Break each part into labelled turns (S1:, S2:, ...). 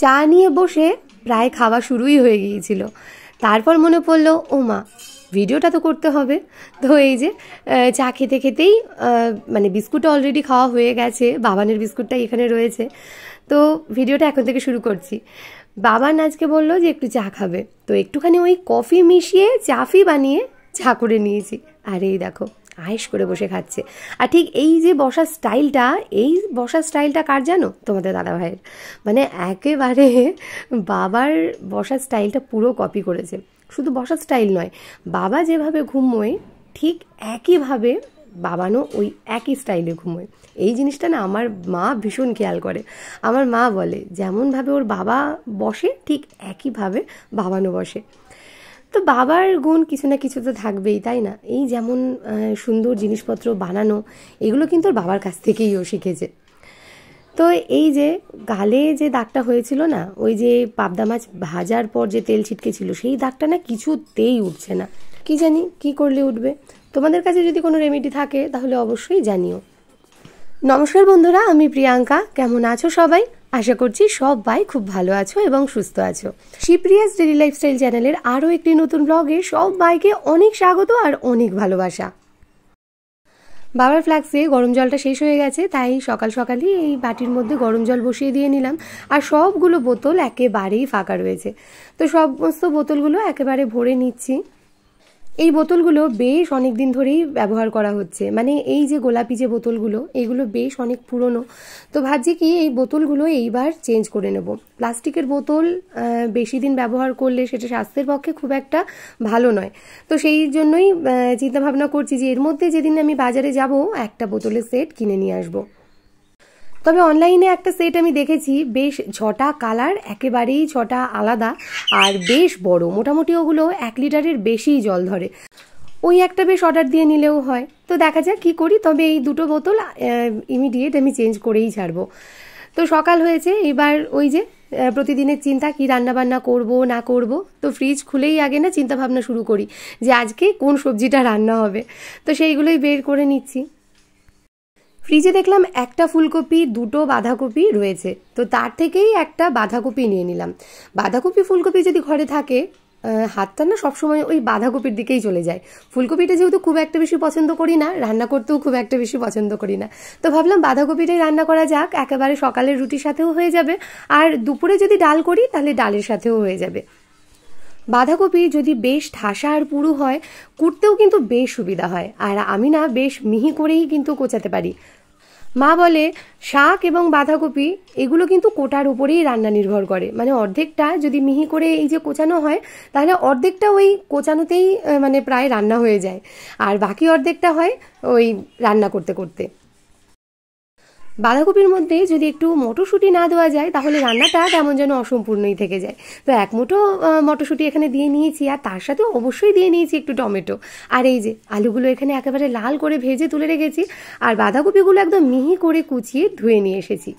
S1: চা নিয়ে বসে প্রায় খাওয়া শুরুই হয়ে গিয়েছিল। তারপর মনে পড়লো, ও মা, ভিডিওটা তো করতে হবে। তো এই যে চা খেতে খেতেই মানে বিস্কুটটা অলরেডি খাওয়া হয়ে গেছে, বাবানের বিস্কুটটাই এখানে রয়েছে। তো ভিডিওটা এখন থেকে শুরু করছি। বাবান আজকে বললো যে একটু চা খাবে, তো একটুখানি ওই কফি মিশিয়ে চাফি বানিয়ে চা করে নিয়েছি। আর এই দেখো আয়েশ করে বসে খাচ্ছে। আর ঠিক এই যে বসার স্টাইলটা কার জানো? তোমাদের দাদা ভাইয়ের। মানে একেবারে বাবার বসার স্টাইলটা পুরো কপি করেছে। শুধু বসার স্টাইল নয়, বাবা যেভাবে ঘুমোয় ঠিক একইভাবে বাবানও ওই একই স্টাইলে ঘুমোয়। এই জিনিসটা না আমার মা ভীষণ খেয়াল করে। আমার মা বলে যেমনভাবে ওর বাবা বসে ঠিক একইভাবে বাবানও বসে। তো বাবার গুণ কিছু না কিছু তো থাকবেই, তাই না? এই যেমন সুন্দর জিনিসপত্র বানানো, এগুলো কিন্তু ওর বাবার কাছ থেকেই ও শিখেছে। তো এই যে গালে যে দাগটা হয়েছিল না, ওই যে পাবদা মাছ ভাজার পর যে তেল ছিটকে ছিল, সেই দাগটা না কিছুতেই উঠছে না। কি জানি কি করলে উঠবে। তোমাদের কাছে যদি কোনো রেমেডি থাকে তাহলে অবশ্যই জানিও। নমস্কার বন্ধুরা, আমি প্রিয়াঙ্কা। কেমন আছো সবাই? আশা করছি সবাই খুব ভালো আছো এবং সুস্থ আছো। শিপ্রিয়াস ডেইলি লাইফস্টাইল চ্যানেলের আরও একটি নতুন ব্লগে সবাইকে অনেক স্বাগত আর অনেক ভালোবাসা। বাবার ফ্লাক্সে গরম জলটা শেষ হয়ে গেছে, তাই সকাল সকালই এই বাটির মধ্যে গরম জল বসিয়ে দিয়ে নিলাম। আর সবগুলো বোতল একেবারেই ফাঁকা রয়েছে, তো সমস্ত বোতলগুলো একেবারে ভরে নিচ্ছি। এই বোতলগুলো বেশ অনেক দিন ধরেই ব্যবহার করা হচ্ছে, মানে এই যে গোলাপি যে বোতলগুলো, এইগুলো বেশ অনেক পুরনো। তো ভাবছি কি এই বোতলগুলো এইবার চেঞ্জ করে নেব। প্লাস্টিকের বোতল বেশি দিন ব্যবহার করলে সেটা স্বাস্থ্যের পক্ষে খুব একটা ভালো নয়। তো সেই জন্যই চিন্তা ভাবনা করছি যে এর মধ্যে যেদিন আমি বাজারে যাব একটা বোতলের সেট কিনে নিয়ে আসবো। তবে অনলাইনে একটা সেট আমি দেখেছি, বেশ 6টা কালার, একেবারেই 6টা আলাদা আর বেশ বড়, মোটামুটি ওগুলো 1 লিটারের বেশিই জল ধরে। ওই একটা বেশ অর্ডার দিয়ে নিলেও হয়। তো দেখা যাক কি করি। তবে এই দুটো বোতল ইমিডিয়েট আমি চেঞ্জ করেই ছাড়বো। তো সকাল হয়েছে, এবার ওই যে প্রতিদিনের চিন্তা, কি রান্না বান্না করব না করব। তো ফ্রিজ খুলেই আগে না চিন্তা ভাবনা শুরু করি যে আজকে কোন সবজিটা রান্না হবে। তো সেইগুলোই বের করে নিচ্ছি। ফ্রিজে দেখলাম একটা ফুলকপি, 2টো বাঁধাকপি রয়েছে, তো তার থেকেই একটা বাঁধাকপি নিয়ে নিলাম। বাঁধাকপি ফুলকপি যদি ঘরে থাকে, হাতটা না সবসময় ওই বাঁধাকপির দিকেই চলে যায়। ফুলকপিটা যেহেতু খুব একটা বেশি পছন্দ করি না, রান্না করতেও খুব একটা বেশি পছন্দ করি না, তো ভাবলাম বাঁধাকপিটাই রান্না করা যাক। একেবারে সকালের রুটির সাথেও হয়ে যাবে, আর দুপুরে যদি ডাল করি তাহলে ডালের সাথেও হয়ে যাবে। বাঁধাকপি যদি বেশ ঠাসা আর পুরু হয়, কুটতেও কিন্তু বেশ সুবিধা হয়। আর আমি না বেশ মিহি করেই কিন্তু কোচাতে পারি। মা বলে শাক এবং বাঁধাকপি এগুলো কিন্তু কোটার উপরেই রান্না নির্ভর করে। মানে অর্ধেকটা যদি মিহি করে এই যে কোচানো হয়, তাহলে অর্ধেকটা ওই কোচানোতেই মানে প্রায় রান্না হয়ে যায়, আর বাকি অর্ধেকটা হয় ওই রান্না করতে করতে। বাঁধাকপির মধ্যে যদি একটু মটরশুঁটি না দেওয়া যায় তাহলে রান্নাটা কেমন যেন অসম্পূর্ণই থেকে যায়। তো 1 মুঠো মটরশুঁটি এখানে দিয়ে নিয়েছি, আর তার সাথে অবশ্যই দিয়ে নিয়েছি একটু টমেটো। আর এই যে আলুগুলো এখানে একেবারে লাল করে ভেজে তুলে রেখেছি, আর বাঁধাকপিগুলো একদম মিহি করে কুচিয়ে ধুয়ে নিয়ে এসেছি।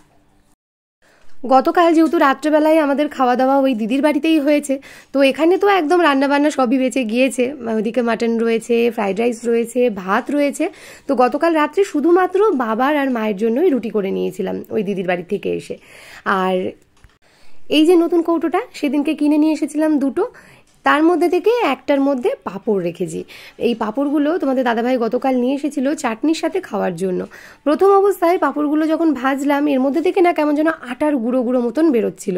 S1: গতকাল যেহেতু রাত্রেবেলায় আমাদের খাওয়া দাওয়া ওই দিদির বাড়িতেই হয়েছে, তো এখানে তো একদম রান্নাবান্না সবই বেঁচে গিয়েছে। ওদিকে মাটন রয়েছে, ফ্রাইড রাইস রয়েছে, ভাত রয়েছে। তো গতকাল রাত্রে শুধুমাত্র বাবার আর মায়ের জন্যই রুটি করে নিয়েছিলাম ওই দিদির বাড়ি থেকে এসে। আর এই যে নতুন কৌটোটা সেদিনকে কিনে নিয়ে এসেছিলাম 2টো, তার মধ্যে থেকে একটার মধ্যে পাঁপড় রেখেছি। এই পাঁপড়গুলো তোমাদের দাদাভাই গতকাল নিয়ে এসেছিল চাটনির সাথে খাওয়ার জন্য। প্রথম অবস্থায় পাঁপড়গুলো যখন ভাজলাম, এর মধ্যে থেকে না কেমন যেন আটার গুঁড়ো গুঁড়ো মতন বেরোচ্ছিল।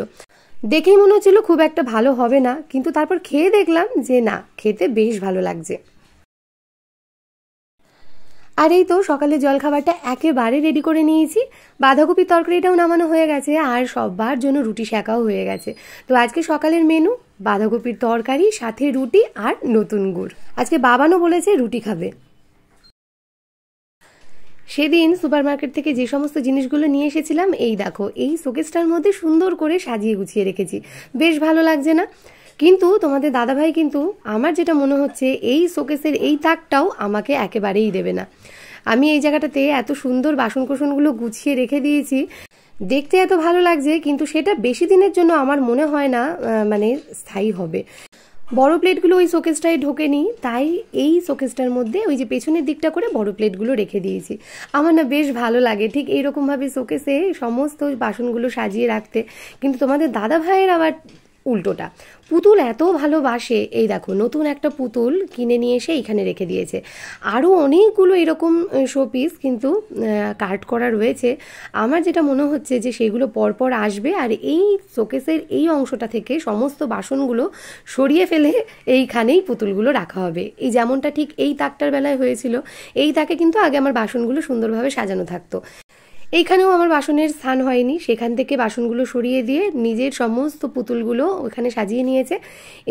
S1: দেখেই মনে হচ্ছিল খুব একটা ভালো হবে না, কিন্তু তারপর খেয়ে দেখলাম যে না, খেতে বেশ ভালো লাগছে। আর এই তো সকালে জলখাবারটা একেবারে রেডি করে নিয়েছি। বাঁধাকপির তরকারিটাও নামানো হয়ে গেছে, আর সবার জন্য রুটি সেকাও হয়ে গেছে। তো আজকে সকালের মেনু বাঁধাকপির তরকারি, সাথে রুটি আর নতুন গুড়। আজকে বাবানও বলেছে রুটি খাবে। সেদিন সুপারমার্কেট থেকে যে সমস্ত জিনিসগুলো নিয়ে এসেছিলাম, এই দেখো এই শোকেসটার মধ্যে সুন্দর করে সাজিয়ে গুছিয়ে রেখেছি। বেশ ভালো লাগছে না? কিন্তু তোমাদের দাদাভাই কিন্তু আমার যেটা মনে হচ্ছে এই শোকেসের এই তাকটাও আমাকে একেবারেই দেবে না। আমি এই জায়গাটাতে এত সুন্দর বাসনকোসনগুলো গুছিয়ে রেখে দিয়েছি, দেখতে এত ভালো লাগছে, কিন্তু সেটা বেশি দিনের জন্য আমার মনে হয় না মানে স্থায়ী হবে। বড় প্লেটগুলো ওই শোকেসটায় ঢোকে নি, তাই এই শোকেসটার মধ্যে ওই যে পেছনের দিকটা করে বড় প্লেটগুলো রেখে দিয়েছি। আমার না বেশ ভালো লাগে ঠিক এইরকমভাবে শোকেসে সমস্ত বাসনগুলো সাজিয়ে রাখতে। কিন্তু তোমাদের দাদা ভাইয়ের আবার উল্টোটা, পুতুল এত ভালোবাসে, এই দেখো নতুন একটা পুতুল কিনে নিয়ে এসে এইখানে রেখে দিয়েছে। আরও অনেকগুলো এরকম শোপিস কিন্তু কাট করা রয়েছে। আমার যেটা মনে হচ্ছে যে সেগুলো পরপর আসবে, আর এই শোকেসের এই অংশটা থেকে সমস্ত বাসনগুলো সরিয়ে ফেলে এইখানেই পুতুলগুলো রাখা হবে। এই যেমনটা ঠিক এই তাকটার বেলায় হয়েছিল, এই তাকে কিন্তু আগে আমার বাসনগুলো সুন্দরভাবে সাজানো থাকতো। এইখানেও আমার বাসনের স্থান হয়নি, সেখান থেকে বাসনগুলো সরিয়ে দিয়ে নিজের সমস্ত পুতুলগুলো ওখানে সাজিয়ে নিয়েছে।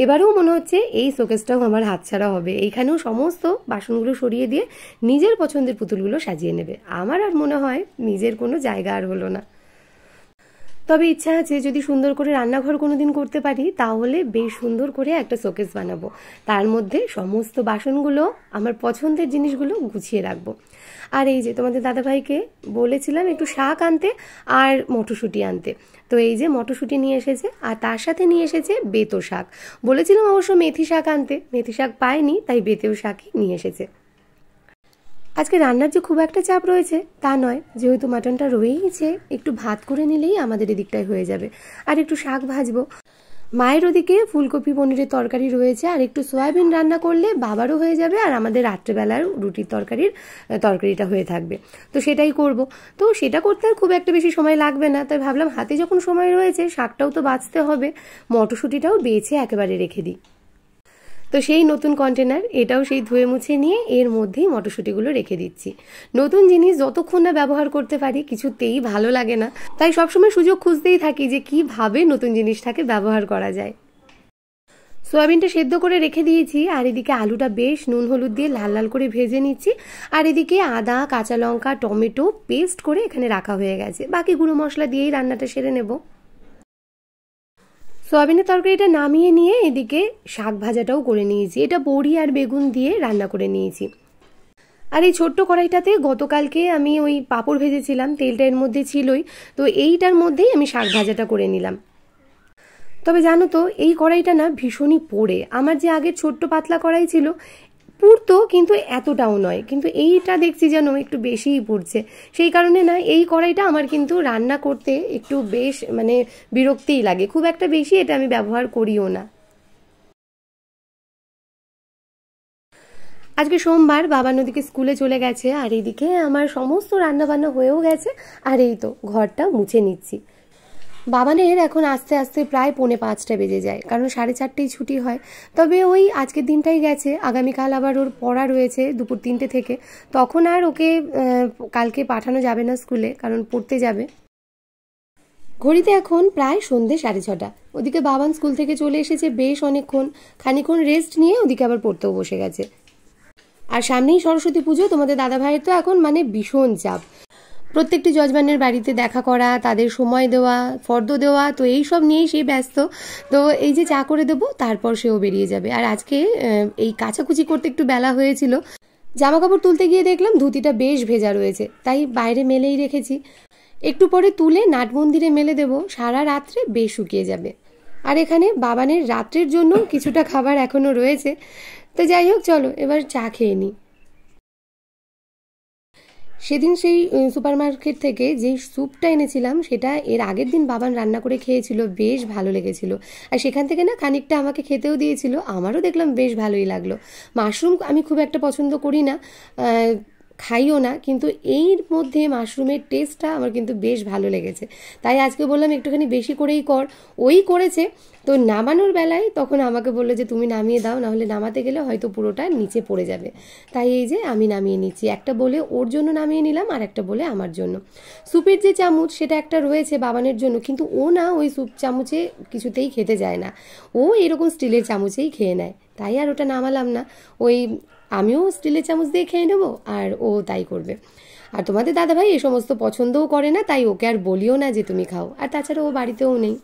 S1: এবারেও মনে হচ্ছে এই শোকেসটাও আমার হাতছাড়া হবে, এইখানেও সমস্ত বাসনগুলো সরিয়ে দিয়ে নিজের পছন্দের পুতুলগুলো সাজিয়ে নেবে। আমার আর মনে হয় নিজের কোনো জায়গা আর হলো না। তবে ইচ্ছা আছে যদি সুন্দর করে রান্নাঘর কোনোদিন করতে পারি তাহলে বেশ সুন্দর করে একটা শোকেস বানাবো, তার মধ্যে সমস্ত বাসনগুলো আমার পছন্দের জিনিসগুলো গুছিয়ে রাখবো। আর এই যে তোমাদের দাদাভাইকে বলেছিলাম একটু শাক আনতে আর মটরশুঁটি আনতে, তো এই যে মটরশুঁটি নিয়ে এসেছে আর তার সাথে নিয়ে এসেছে বেতো শাক। বলেছিলাম অবশ্য মেথি শাক আনতে, মেথি শাক পায়নি তাই বেতেও শাকই নিয়ে এসেছে। আজকে রান্নার যে খুব একটা চাপ রয়েছে তা নয়, যেহেতু মাটনটা রয়েইছে একটু ভাত করে নিলেই আমাদের এদিকটায় হয়ে যাবে, আর একটু শাক ভাজবো। মায়ের ওদিকে ফুলকপি পনিরের তরকারি রয়েছে, আর একটু সয়াবিন রান্না করলে বাবারও হয়ে যাবে, আর আমাদের রাত্রেবেলার রুটির তরকারিটা হয়ে থাকবে, তো সেটাই করব। তো সেটা করতে আর খুব একটা বেশি সময় লাগবে না, তাই ভাবলাম হাতে যখন সময় রয়েছে শাকটাও তো বাছতে হবে, মটরশুঁটিটাও বেছে একেবারে রেখে দিই। তো সেই নতুন কন্টেনার, এটাও সেই ধুয়ে মুছে নিয়ে এর মধ্যেই মটরশুঁটিগুলো রেখে দিচ্ছি। নতুন জিনিস যতক্ষণ না ব্যবহার করতে পারি কিছুতেই ভালো লাগে না, তাই সবসময় সুযোগ খুঁজতেই থাকি যে কিভাবে নতুন জিনিসটাকে ব্যবহার করা যায়। সয়াবিনটা সেদ্ধ করে রেখে দিয়েছি, আর এদিকে আলুটা বেশ নুন হলুদ দিয়ে লাল লাল করে ভেজে নিচ্ছি, আর এদিকে আদা কাঁচা লঙ্কা টমেটো পেস্ট করে এখানে রাখা হয়ে গেছে, বাকি গুঁড়ো মশলা দিয়েই রান্নাটা সেরে নেব। সয়াবিনের তরকারিটা নামিয়ে নিয়ে এদিকে শাক ভাজাটাও করে নিয়েছি, এটা বড়ি আর বেগুন দিয়ে রান্না করে নিয়েছি। আর এই ছোট্ট কড়াইটাতে গতকালকে আমি ওই পাঁপড় ভেজেছিলাম, তেলটা এর মধ্যে ছিলই, তো এইটার মধ্যেই আমি শাক ভাজাটা করে নিলাম। তবে জানো তো এই কড়াইটা না ভীষণই পোড়ে, আমার যে আগের ছোট্ট পাতলা কড়াই ছিল পুড়তো কিন্তু এতটাও নয়, কিন্তু এইটা দেখছি যেন একটু বেশিই পুড়ছে, সেই কারণে না এই কড়াইটা আমার কিন্তু রান্না করতে একটু বেশ মানে বিরক্তিই লাগে, খুব একটা বেশি এটা আমি ব্যবহার করিও না। আজকে সোমবার, বাবা নদীকে স্কুলে চলে গেছে, আর এইদিকে আমার সমস্ত রান্না বান্না হয়েও গেছে, আর এই তো ঘরটা মুছে নিচ্ছি। বাবানের এখন আস্তে আস্তে প্রায় 4:45 বেজে যায়, কারণ 4:30 ছুটি হয়। তবে ওই আজকের দিনটাই গেছে, আগামীকাল আবার ওর পড়া রয়েছে দুপুর 3টে থেকে, তখন আর ওকে কালকে পাঠানো যাবে না স্কুলে, কারণ পড়তে যাবে। ঘড়িতে এখন প্রায় সন্ধে 6:30। ওদিকে বাবান স্কুল থেকে চলে এসেছে বেশ অনেকক্ষণ, খানিক্ষণ রেস্ট নিয়ে ওদিকে আবার পড়তেও বসে গেছে। আর সামনেই সরস্বতী পুজো, তোমাদের দাদা ভাইয়ের তো এখন মানে ভীষণ চাপ, প্রত্যেকটি যজমানের বাড়িতে দেখা করা, তাদের সময় দেওয়া, ফর্দ দেওয়া, তো এই সব নিয়েই সে ব্যস্ত। তো এই যে চা করে দেবো তারপর সেও বেরিয়ে যাবে। আর আজকে এই কাচাকুচি করতে একটু বেলা হয়েছিল, জামা কাপড় তুলতে গিয়ে দেখলাম ধুতিটা বেশ ভেজা রয়েছে, তাই বাইরে মেলেই রেখেছি, একটু পরে তুলে নাট মন্দিরে মেলে দেবো, সারা রাত্রে বেশ শুকিয়ে যাবে। আর এখানে বাবানের রাত্রের জন্য কিছুটা খাবার এখনো রয়েছে, তো যাই হোক চলো এবার চা খেয়ে নিই। সেদিন সেই সুপার মার্কেট থেকে যেই স্যুপটা এনেছিলাম সেটা এর আগের দিন বাবান রান্না করে খেয়েছিল, বেশ ভালো লেগেছিল, আর সেখান থেকে না খানিকটা আমাকে খেতেও দিয়েছিল, আমারও দেখলাম বেশ ভালোই লাগলো। মাশরুম আমি খুব একটা পছন্দ করি না, খাইও না, কিন্তু এর মধ্যে মাশরুমের টেস্টটা আমার কিন্তু বেশ ভালো লেগেছে, তাই আজকে বললাম একটুখানি বেশি করেই কর। ওই করেছে, তো নামানোর বেলায় তখন আমাকে বললো যে তুমি নামিয়ে দাও, নাহলে নামাতে গেলে হয়তো পুরোটা নিচে পড়ে যাবে, তাই এই যে আমি নামিয়ে নিচ্ছি, একটা বলে ওর জন্য নামিয়ে নিলাম আর একটা বলে আমার জন্য। স্যুপের যে চামচ সেটা একটা রয়েছে বাবানের জন্য, কিন্তু ও না ওই স্যুপ চামচে কিছুতেই খেতে যায় না, ও এরকম স্টিলের চামচেই খেয়ে নেয়, তাই আর ওটা নামালাম না, ওই আমিও স্টিলের চামচ দিয়ে খেয়ে নেবো আর ও তাই করবে। আর তোমাদের দাদাভাই এই সমস্ত পছন্দও করে না, তাই ওকে আর বলিও না যে তুমি খাও, আর তাছাড়া ও বাড়িতেও নেই।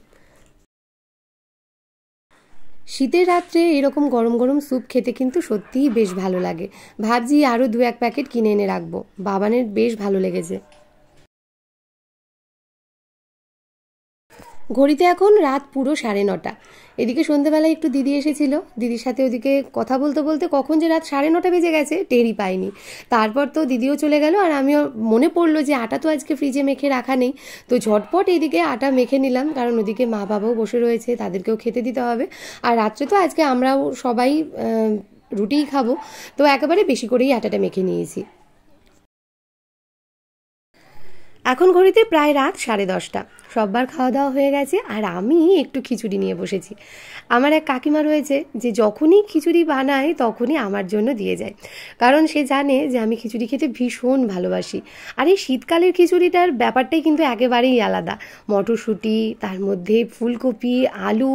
S1: শীতের রাত্রে এরকম গরম গরম স্যুপ খেতে কিন্তু সত্যিই বেশ ভালো লাগে, ভাবছি আরও 2-1 প্যাকেট কিনে এনে রাখবো, বাবানের বেশ ভালো লেগেছে। ঘড়িতে এখন রাত পুরো 9:30। এদিকে সন্ধ্যেবেলায় একটু দিদি এসেছিল, দিদির সাথে ওদিকে কথা বলতে বলতে কখন যে রাত 9:30 বেজে গেছে টেরই পাইনি। তারপর তো দিদিও চলে গেল, আর আমিও মনে পড়লো যে আটা তো আজকে ফ্রিজে মেখে রাখা নেই, তো ঝটপট এইদিকে আটা মেখে নিলাম, কারণ ওদিকে মা বাবাও বসে রয়েছে, তাদেরকেও খেতে দিতে হবে। আর রাত্রে তো আজকে আমরাও সবাই রুটিই খাবো, তো একেবারে বেশি করেই আটাটা মেখে নিয়েছি। এখন ঘড়িতে প্রায় রাত 10:30। সববার খাওয়া দাওয়া হয়ে গেছে, আর আমি একটু খিচুড়ি নিয়ে বসেছি। আমার এক কাকিমা রয়েছে যে যখনই খিচুড়ি বানায় তখনই আমার জন্য দিয়ে যায়, কারণ সে জানে যে আমি খিচুড়ি খেতে ভীষণ ভালোবাসি। আর এই শীতকালের খিচুড়িটার ব্যাপারটাই কিন্তু একেবারেই আলাদা। মটরশুঁটি, তার মধ্যে ফুলকপি, আলু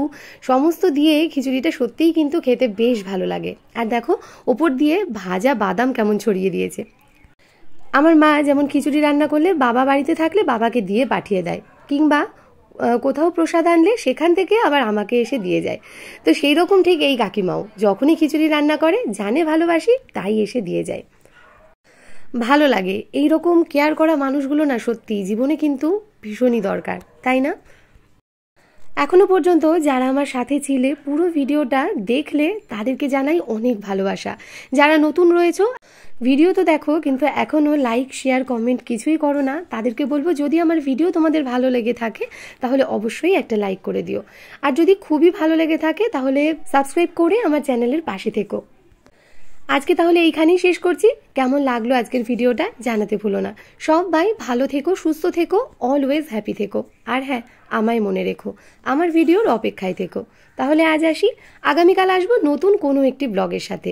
S1: সমস্ত দিয়ে খিচুড়িটা সত্যিই কিন্তু খেতে বেশ ভালো লাগে। আর দেখো ওপর দিয়ে ভাজা বাদাম কেমন ছড়িয়ে দিয়েছে। আমার মা যেমন খিচুড়ি রান্না করলে বাবা বাড়িতে থাকলে বাবাকে দিয়ে পাঠিয়ে দেয়, কিংবা কোথাও প্রসাদ আনলে সেখান থেকে আবার আমাকে এসে দিয়ে যায়। তো সেই রকম ঠিক এই কাকিমাও যখনই খিচুড়ি রান্না করে, জানে ভালোবাসি তাই এসে দিয়ে যায়। ভালো লাগে এই রকম কেয়ার করা মানুষগুলো, না সত্যি জীবনে কিন্তু ভীষণই দরকার, তাই না? এখনো পর্যন্ত যারা আমার সাথে ছিলে, পুরো ভিডিওটা দেখলে তাদেরকে জানাই অনেক ভালোবাসা। যারা নতুন রয়েছে, ভিডিও তো দেখো কিন্তু এখনও লাইক শেয়ার কমেন্ট কিছুই করো না, তাদেরকে বলবো যদি আমার ভিডিও তোমাদের ভালো লেগে থাকে তাহলে অবশ্যই একটা লাইক করে দিও। আর যদি খুবই ভালো লেগে থাকে তাহলে সাবস্ক্রাইব করে আমার চ্যানেলের পাশে থেকো। আজকে তাহলে এইখানেই শেষ করছি। কেমন লাগলো আজকের ভিডিওটা জানাতে ভুলো না। সবাই ভালো থেকো, সুস্থ থেকো, অলওয়েজ হ্যাপি থেকো। আর হ্যাঁ, আমায় মনে রেখো, আমার ভিডিওর অপেক্ষায় থেকো। তাহলে আজ আসি, আগামীকাল আসবো নতুন কোনো একটি ব্লগের সাথে।